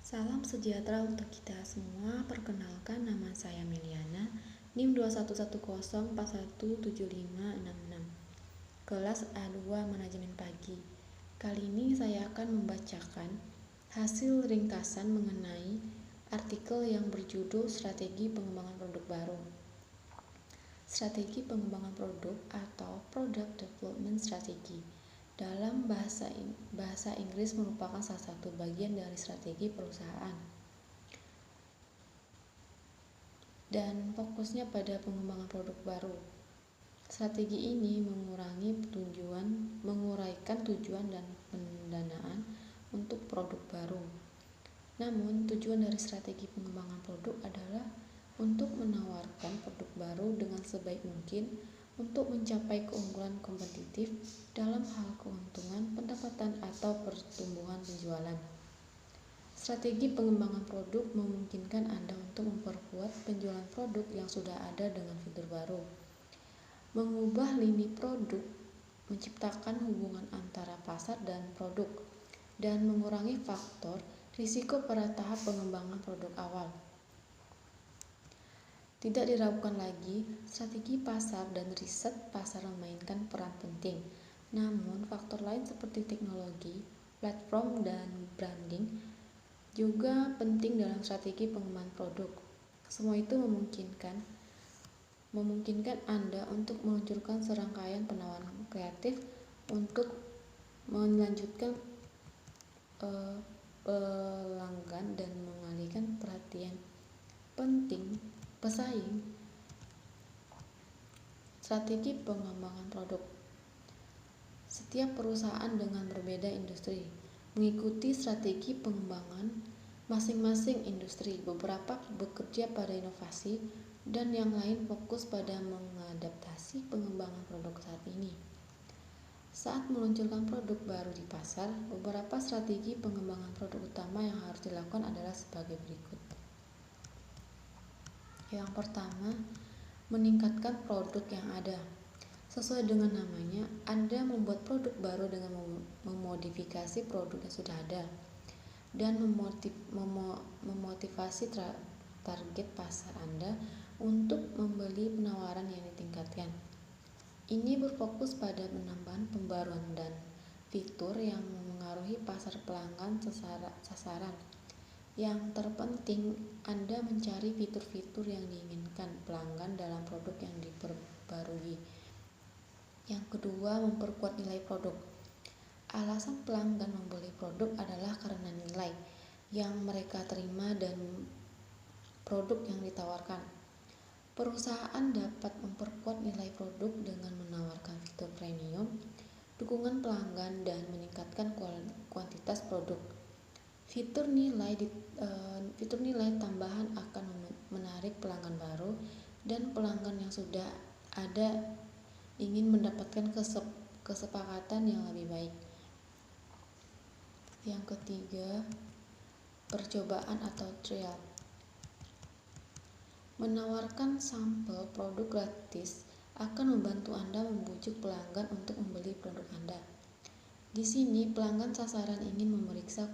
Salam sejahtera untuk kita semua. Perkenalkan, nama saya Meliana, NIM 2110417566, kelas A2 Manajemen Pagi. Kali ini saya akan membacakan hasil ringkasan mengenai artikel yang berjudul Strategi Pengembangan Produk Baru. Strategi pengembangan produk atau Product Development Strategy dalam bahasa Inggris merupakan salah satu bagian dari strategi perusahaan dan fokusnya pada pengembangan produk baru. Strategi ini menguraikan tujuan dan pendanaan untuk produk baru. Namun, tujuan dari strategi pengembangan produk adalah untuk menawarkan produk baru dengan sebaik mungkin untuk mencapai keunggulan kompetitif dalam hal keuntungan, pendapatan, atau pertumbuhan penjualan. Strategi pengembangan produk memungkinkan Anda untuk memperkuat penjualan produk yang sudah ada dengan fitur baru, mengubah lini produk, menciptakan hubungan antara pasar dan produk, dan mengurangi faktor risiko pada tahap pengembangan produk awal. Tidak diragukan lagi, strategi pasar dan riset pasar memainkan peran penting. Namun, faktor lain seperti teknologi, platform, dan branding juga penting dalam strategi pengembangan produk. Semua itu memungkinkan Anda untuk meluncurkan serangkaian penawaran kreatif untuk melanjutkan pelanggan dan mengalihkan perhatian penting pesaing. Strategi pengembangan produk. Setiap perusahaan dengan berbeda industri mengikuti strategi pengembangan masing-masing industri. Beberapa bekerja pada inovasi dan yang lain fokus pada mengadaptasi pengembangan produk saat ini. Saat meluncurkan produk baru di pasar, beberapa strategi pengembangan produk utama yang harus dilakukan adalah sebagai berikut. Yang pertama, meningkatkan produk yang ada. Sesuai dengan namanya, Anda membuat produk baru dengan memodifikasi produk yang sudah ada dan memotivasi target pasar Anda untuk membeli penawaran yang ditingkatkan. Ini berfokus pada penambahan pembaruan dan fitur yang mengaruhi pasar pelanggan sasaran. Yang terpenting, Anda mencari fitur-fitur yang diinginkan pelanggan dalam produk yang diperbarui. Yang kedua, memperkuat nilai produk. Alasan pelanggan membeli produk adalah karena nilai yang mereka terima dan produk yang ditawarkan. Perusahaan dapat memperkuat nilai produk dengan menawarkan fitur premium, dukungan pelanggan, dan meningkatkan kuantitas produk. Fitur nilai tambahan akan menarik pelanggan baru dan pelanggan yang sudah ada ingin mendapatkan kesepakatan yang lebih baik. Yang ketiga, percobaan atau trial. Menawarkan sampel produk gratis akan membantu Anda membujuk pelanggan untuk membeli produk Anda. Di sini, pelanggan sasaran ingin memeriksa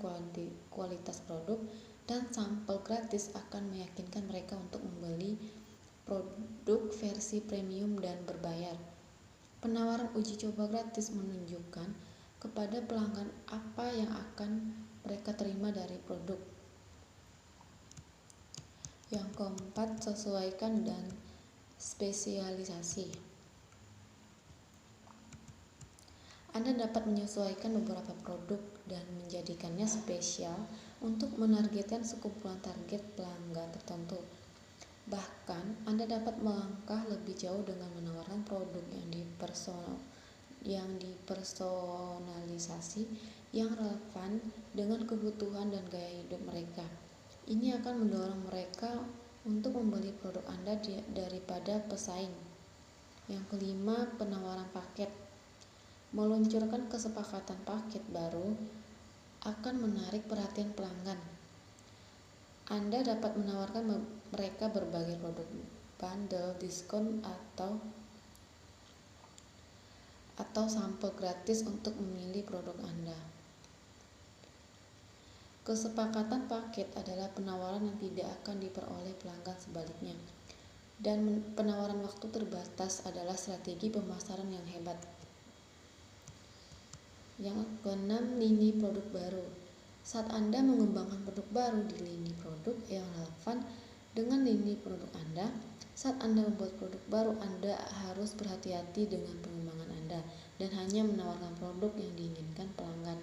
kualitas produk dan sampel gratis akan meyakinkan mereka untuk membeli produk versi premium dan berbayar. Penawaran uji coba gratis menunjukkan kepada pelanggan apa yang akan mereka terima dari produk. Yang keempat, sesuaikan dan spesialisasi. Anda dapat menyesuaikan beberapa produk dan menjadikannya spesial untuk menargetkan sekumpulan target pelanggan tertentu. Bahkan, Anda dapat melangkah lebih jauh dengan menawarkan produk yang dipersonalisasi yang relevan dengan kebutuhan dan gaya hidup mereka. Ini akan mendorong mereka untuk membeli produk Anda daripada pesaing. Yang kelima, penawaran paket. Meluncurkan kesepakatan paket baru akan menarik perhatian pelanggan. Anda dapat menawarkan mereka berbagai produk bundle, diskon, atau sampel gratis untuk memilih produk Anda. Kesepakatan paket adalah penawaran yang tidak akan diperoleh pelanggan sebaliknya. Dan penawaran waktu terbatas adalah strategi pemasaran yang hebat. Yang keenam, lini produk baru. Saat Anda mengembangkan produk baru di lini produk yang relevan dengan lini produk Anda, saat Anda membuat produk baru, Anda harus berhati-hati dengan pengembangan Anda dan hanya menawarkan produk yang diinginkan pelanggan.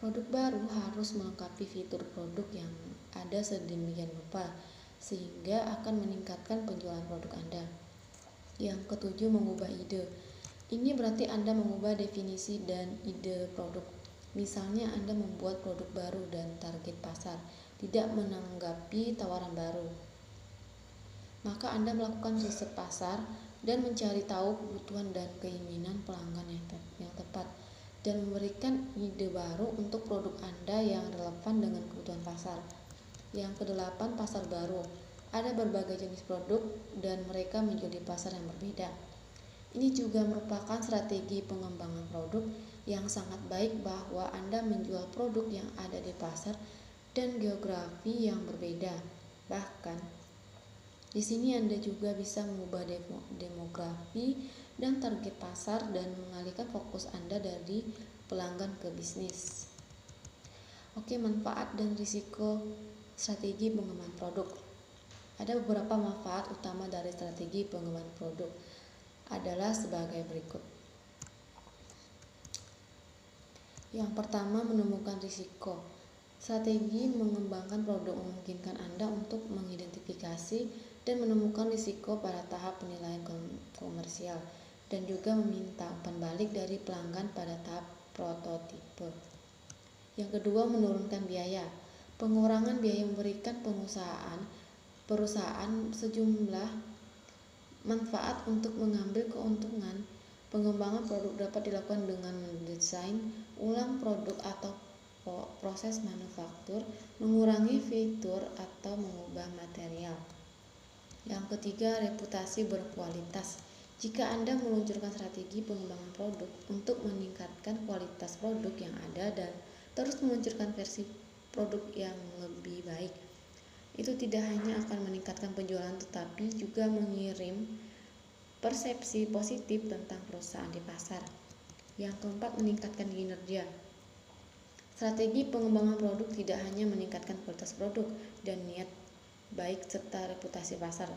Produk baru harus melengkapi fitur produk yang ada sedemikian rupa sehingga akan meningkatkan penjualan produk Anda. Yang ketujuh, mengubah ide. Ini berarti Anda mengubah definisi dan ide produk. Misalnya Anda membuat produk baru dan target pasar tidak menanggapi tawaran baru. Maka Anda melakukan riset pasar dan mencari tahu kebutuhan dan keinginan pelanggan yang tepat dan memberikan ide baru untuk produk Anda yang relevan dengan kebutuhan pasar. Yang kedelapan, pasar baru. Ada berbagai jenis produk dan mereka menjual di pasar yang berbeda. Ini juga merupakan strategi pengembangan produk yang sangat baik bahwa Anda menjual produk yang ada di pasar dan geografi yang berbeda. Bahkan di sini Anda juga bisa mengubah demografi dan target pasar dan mengalihkan fokus Anda dari pelanggan ke bisnis. Oke, manfaat dan risiko strategi pengembangan produk. Ada beberapa manfaat utama dari strategi pengembangan produk adalah sebagai berikut. Yang pertama, menemukan risiko. Strategi mengembangkan produk memungkinkan Anda untuk mengidentifikasi dan menemukan risiko pada tahap penilaian komersial dan juga meminta umpan balik dari pelanggan pada tahap prototipe. Yang kedua, menurunkan biaya. Pengurangan biaya memberikan perusahaan sejumlah manfaat untuk mengambil keuntungan. Pengembangan produk dapat dilakukan dengan mendesain ulang produk atau proses manufaktur, mengurangi fitur atau mengubah material. Yang ketiga, reputasi berkualitas. Jika Anda meluncurkan strategi pengembangan produk untuk meningkatkan kualitas produk yang ada dan terus meluncurkan versi produk yang lebih baik, itu tidak hanya akan meningkatkan penjualan tetapi juga mengirim persepsi positif tentang perusahaan di pasar. Yang keempat, meningkatkan kinerja. Strategi pengembangan produk tidak hanya meningkatkan kualitas produk dan niat baik serta reputasi pasar,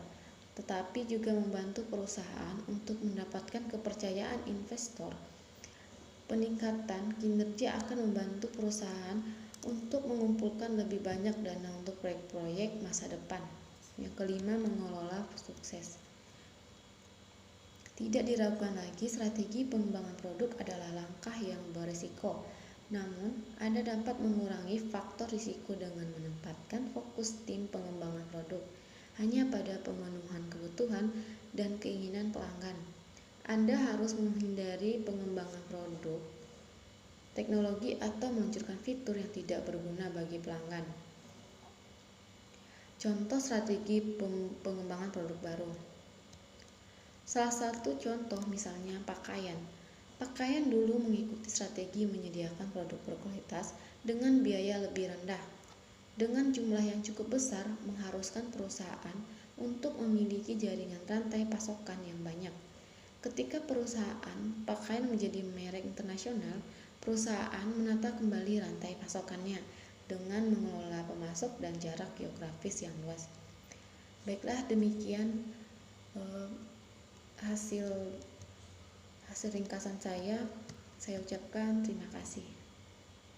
tetapi juga membantu perusahaan untuk mendapatkan kepercayaan investor. Peningkatan kinerja akan membantu perusahaan untuk mengumpulkan lebih banyak dana untuk proyek-proyek masa depan. Yang kelima, mengelola sukses. Tidak diragukan lagi, strategi pengembangan produk adalah langkah yang berisiko. Namun, Anda dapat mengurangi faktor risiko dengan menempatkan fokus tim pengembangan produk hanya pada pemenuhan kebutuhan dan keinginan pelanggan. Anda harus menghindari pengembangan produk teknologi atau meluncurkan fitur yang tidak berguna bagi pelanggan. Contoh strategi pengembangan produk baru. Salah satu contoh misalnya pakaian. Pakaian dulu mengikuti strategi menyediakan produk berkualitas dengan biaya lebih rendah. Dengan jumlah yang cukup besar mengharuskan perusahaan untuk memiliki jaringan rantai pasokan yang banyak. Ketika perusahaan pakaian menjadi merek internasional, perusahaan menata kembali rantai pasokannya dengan mengelola pemasok dan jarak geografis yang luas. Baiklah, demikian hasil ringkasan saya ucapkan terima kasih.